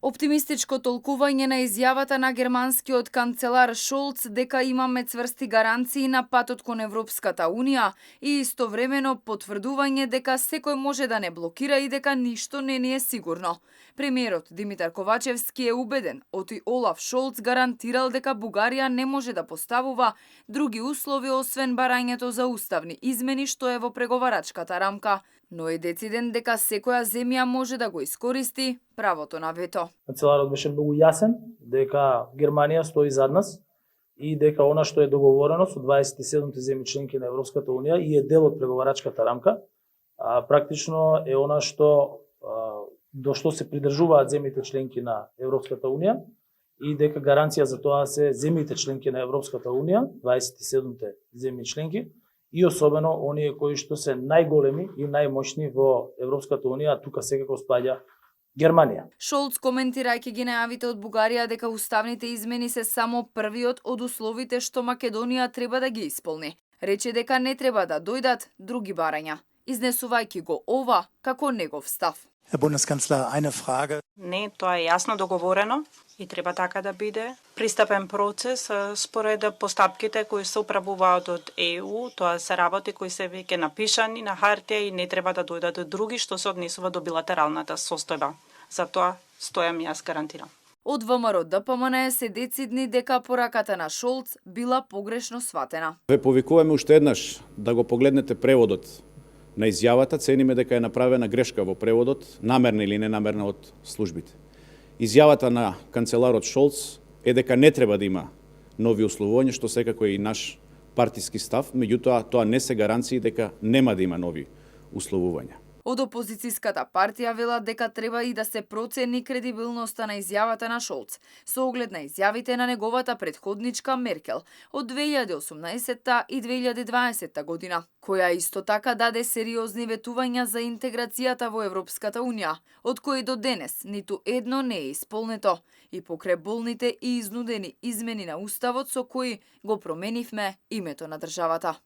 Оптимистичко толкување на изјавата на германскиот канцелар Шолц дека имаме цврсти гаранции на патот кон Европската Унија и истовремено потврдување дека секој може да не блокира и дека ништо не ни е сигурно. Премиерот Димитар Ковачевски е убеден, оти Олаф Шолц гарантирал дека Бугарија не може да поставува други услови освен барањето за уставни измени што е во преговарачката рамка, но е дециден дека секоја земја може да го искористи правото на вето. Канцеларот беше многу јасен дека Германија стои зад нас и дека она што е договорено со 27 земји членки на Европската Унија и е дел од преговарачката рамка, практично е она што до што се придржуваат земјите членки на Европската Унија и дека гаранција за тоа се земјите членки на Европската Унија, 27 земји членки, и особено оние кои што се најголеми и најмощни во Европската Унија, а тука секако спаѓа Германија. Шолц коментирајќи ги најавите од Бугарија дека уставните измени се само првиот од условите што Македонија треба да ги исполни. Рече дека не треба да дојдат други барања, изнесувајќи го ова како негов став. Herr Bundeskanzler, eine Frage. Не, тоа е јасно договорено и треба така да биде. Пристапен процес според постапките кои се управуваат од ЕУ, тоа се работи кои се веќе напишани на хартија и не треба да дојдат други што се однесува до билатералната состојба. Затоа стојам јас гарантирам. Од ВМРО ДПМН се децидни дека пораката на Шолц била погрешно сватена. Ве повикуваме уште еднаш да го погледнете преводот на изјавата, цениме дека е направена грешка во преводот, намерна или ненамерна од службите. Изјавата на канцеларот Шолц е дека не треба да има нови условувања, што секако е и наш партиски став, меѓутоа тоа не се гаранции дека нема да има нови условувања. Од опозицијската партија велат дека треба и да се процени кредибилноста на изјавата на Шолц, со оглед на изјавите на неговата претходничка Меркел од 2018 и 2020 година, која исто така даде сериозни ветувања за интеграцијата во Европската Унија, од кои до денес ниту едно не е исполнето, и покрај болните и изнудени измени на Уставот со кои го променивме името на државата.